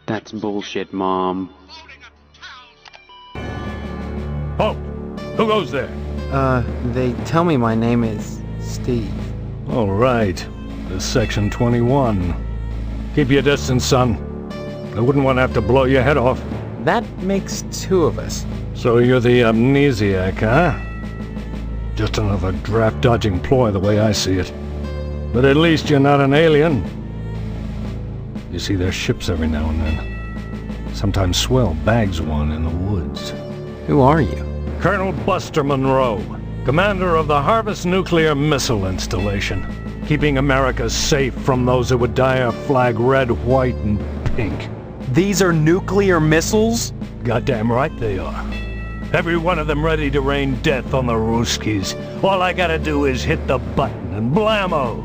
That's bullshit, Mom. Oh! Who goes there? They tell me my name is Steve. All right. This is Section 21. Keep your distance, son. I wouldn't want to have to blow your head off. That makes two of us. So you're the amnesiac, huh? Just another draft-dodging ploy the way I see it. But at least you're not an alien. You see their ships every now and then. Sometimes Swell bags one in the woods. Who are you? Colonel Buster Monroe, commander of the Harvest Nuclear Missile Installation, keeping America safe from those who would dye our flag red, white, and pink. These are nuclear missiles? Goddamn right they are. Every one of them ready to rain death on the Ruskies. All I gotta do is hit the button and blammo!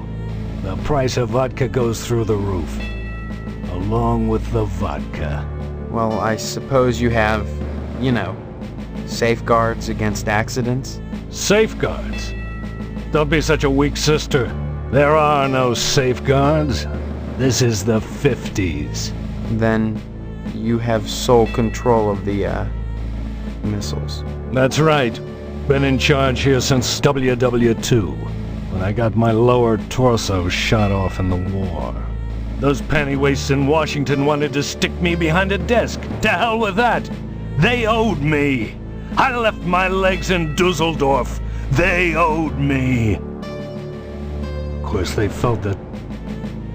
The price of vodka goes through the roof. Along with the vodka. Well, I suppose you have, safeguards against accidents? Safeguards? Don't be such a weak sister. There are no safeguards. This is the 50s. Then you have sole control of the, missiles. That's right. Been in charge here since WW2, when I got my lower torso shot off in the war. Those pantywaists in Washington wanted to stick me behind a desk. To hell with that! They owed me! I left my legs in Dusseldorf. They owed me! Of course, they felt that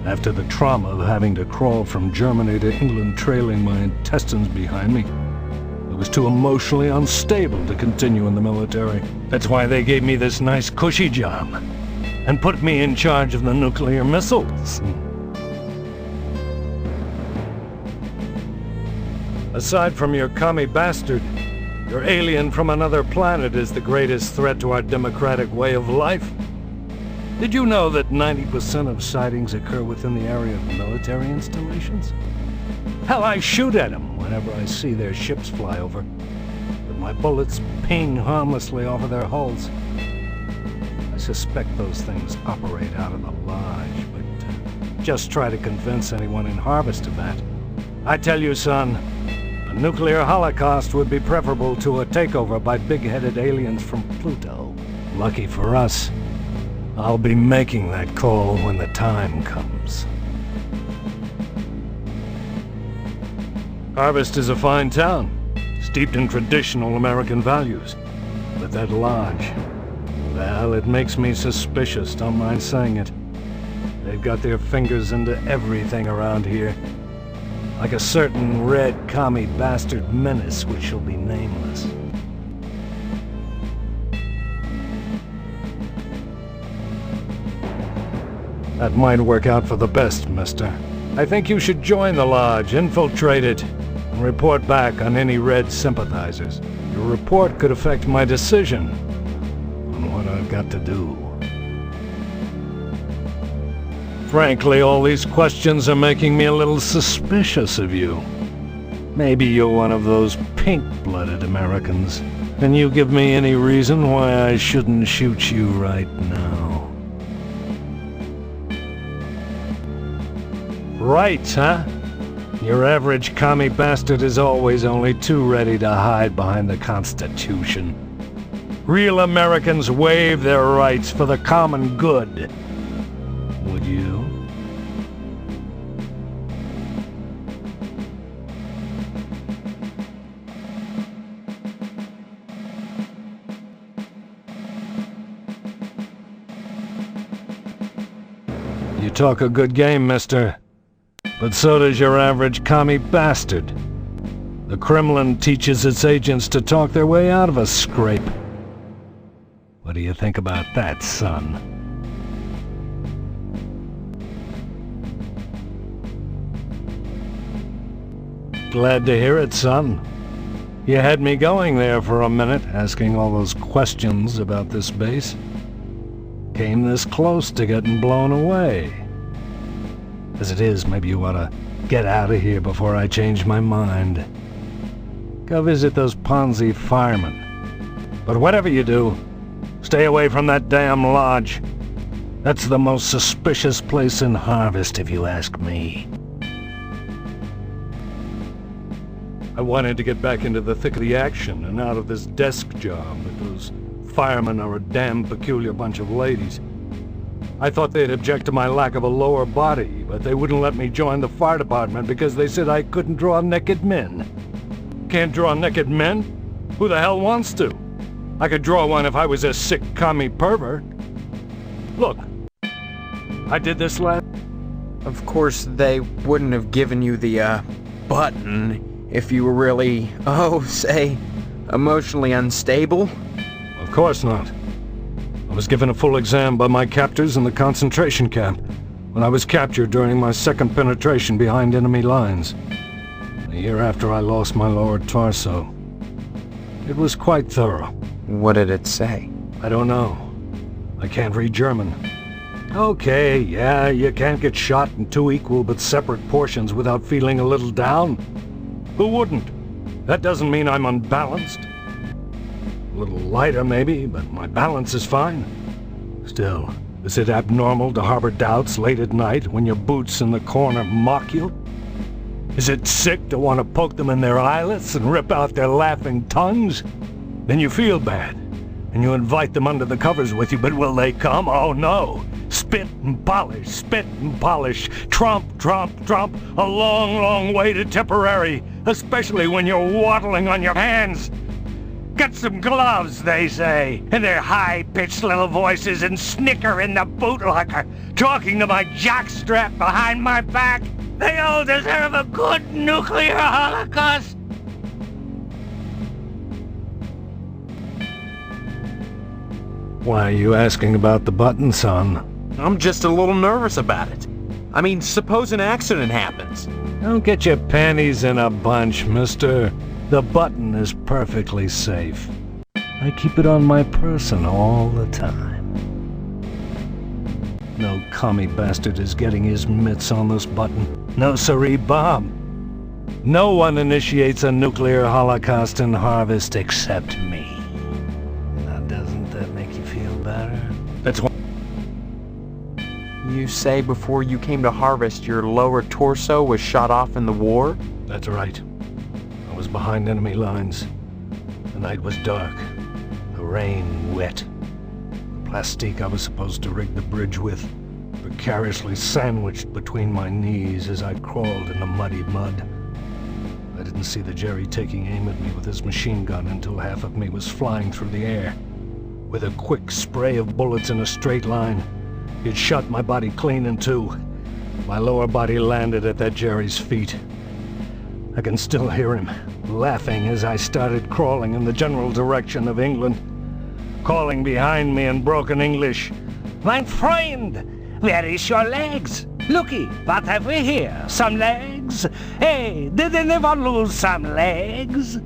after the trauma of having to crawl from Germany to England trailing my intestines behind me, I was too emotionally unstable to continue in the military. That's why they gave me this nice cushy job and put me in charge of the nuclear missiles. Aside from your commie bastard, your alien from another planet is the greatest threat to our democratic way of life. Did you know that 90% of sightings occur within the area of military installations? Hell, I shoot at them whenever I see their ships fly over, but my bullets ping harmlessly off of their hulls. I suspect those things operate out of the lodge, but just try to convince anyone in Harvest of that. I tell you, son, a nuclear holocaust would be preferable to a takeover by big-headed aliens from Pluto. Lucky for us, I'll be making that call when the time comes. Harvest is a fine town, steeped in traditional American values. But that lodge, well, it makes me suspicious, don't mind saying it. They've got their fingers into everything around here. Like a certain red commie bastard menace which shall be nameless. That might work out for the best, mister. I think you should join the lodge, infiltrate it, and report back on any Red sympathizers. Your report could affect my decision on what I've got to do. Frankly, all these questions are making me a little suspicious of you. Maybe you're one of those pink-blooded Americans. Can you give me any reason why I shouldn't shoot you right now? Right, huh? Your average commie bastard is always only too ready to hide behind the Constitution. Real Americans waive their rights for the common good. Would you? You talk a good game, mister. But so does your average commie bastard. The Kremlin teaches its agents to talk their way out of a scrape. What do you think about that, son? Glad to hear it, son. You had me going there for a minute, asking all those questions about this base. Came this close to getting blown away. As it is, maybe you ought to get out of here before I change my mind. Go visit those Ponzi firemen. But whatever you do, stay away from that damn lodge. That's the most suspicious place in Harvest, if you ask me. I wanted to get back into the thick of the action and out of this desk job, but those firemen are a damn peculiar bunch of ladies. I thought they'd object to my lack of a lower body, but they wouldn't let me join the fire department because they said I couldn't draw naked men. Can't draw naked men? Who the hell wants to? I could draw one if I was a sick commie pervert. Look, I did this last... Of course, they wouldn't have given you the, button if you were really, say, emotionally unstable? Of course not. I was given a full exam by my captors in the concentration camp when I was captured during my second penetration behind enemy lines. A year after I lost my lower torso. It was quite thorough. What did it say? I don't know. I can't read German. Okay, yeah, you can't get shot in two equal but separate portions without feeling a little down. Who wouldn't? That doesn't mean I'm unbalanced. A little lighter maybe, but my balance is fine. Still, is it abnormal to harbor doubts late at night when your boots in the corner mock you? Is it sick to want to poke them in their eyelets and rip out their laughing tongues? Then you feel bad, and you invite them under the covers with you, but will they come? Oh no! Spit and polish, trump, a long, long way to Tipperary, especially when you're waddling on your hands. Get some gloves, they say, in their high-pitched little voices and snicker in the bootlocker, talking to my jockstrap behind my back. They all deserve a good nuclear holocaust. Why are you asking about the button, son? I'm just a little nervous about it. I mean, suppose an accident happens. Don't get your panties in a bunch, mister. The button is perfectly safe. I keep it on my person all the time. No commie bastard is getting his mitts on this button. No siree, Bob. No one initiates a nuclear holocaust in Harvest except me. Now, doesn't that make you feel better? That's why... You say before you came to Harvest your lower torso was shot off in the war? That's right. I was behind enemy lines. The night was dark. The rain wet. The plastique I was supposed to rig the bridge with precariously sandwiched between my knees as I crawled in the muddy mud. I didn't see the Jerry taking aim at me with his machine gun until half of me was flying through the air. With a quick spray of bullets in a straight line, he'd shot my body clean in two. My lower body landed at that Jerry's feet. I can still hear him, laughing as I started crawling in the general direction of England, calling behind me in broken English, "Mein Freund, where is your legs? Looky, what have we here? Some legs? Hey, did anyone lose some legs?"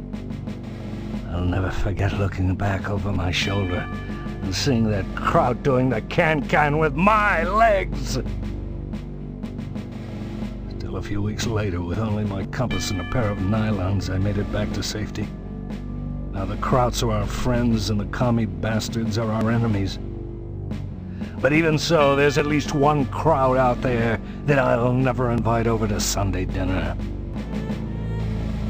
I'll never forget looking back over my shoulder and seeing that crowd doing the can-can with my legs. Still a few weeks later, with only my compass and a pair of nylons, I made it back to safety. Now the Krauts are our friends and the commie bastards are our enemies. But even so, there's at least one crowd out there that I'll never invite over to Sunday dinner.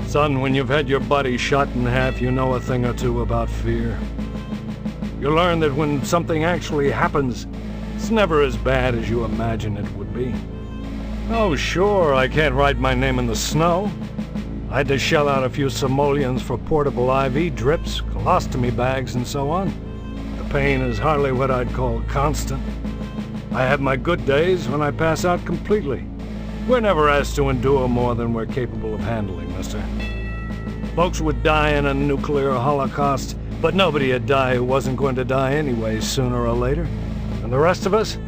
Son, when you've had your body shot in half, you know a thing or two about fear. You learn that when something actually happens, it's never as bad as you imagine it would be. Oh, sure, I can't write my name in the snow. I had to shell out a few simoleons for portable IV drips, colostomy bags, and so on. The pain is hardly what I'd call constant. I have my good days when I pass out completely. We're never asked to endure more than we're capable of handling, mister. Folks would die in a nuclear holocaust, but nobody'd die who wasn't going to die anyway, sooner or later. And the rest of us?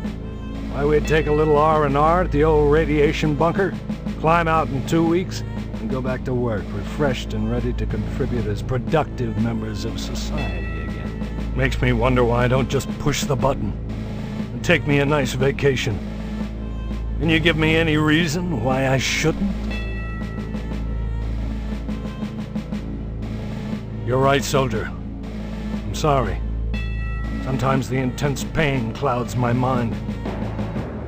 Why, we'd take a little R&R at the old radiation bunker, climb out in 2 weeks, and go back to work, refreshed and ready to contribute as productive members of society again. Makes me wonder why I don't just push the button and take me a nice vacation. Can you give me any reason why I shouldn't? You're right, soldier. I'm sorry. Sometimes the intense pain clouds my mind.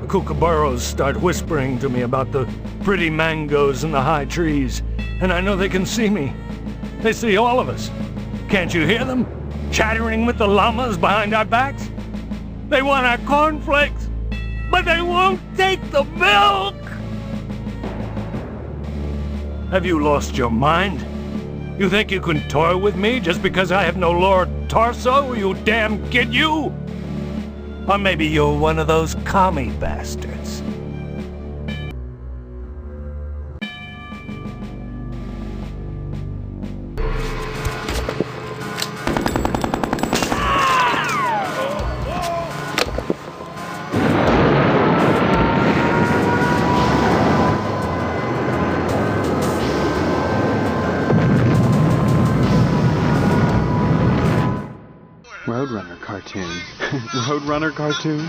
The kookaburras start whispering to me about the pretty mangoes and the high trees, and I know they can see me. They see all of us. Can't you hear them? Chattering with the llamas behind our backs? They want our cornflakes, but they won't take the milk! Have you lost your mind? You think you can toy with me just because I have no Lord Torso, you damn kid, you? Or maybe you're one of those commie bastards. Roadrunner cartoon. Roadrunner cartoon?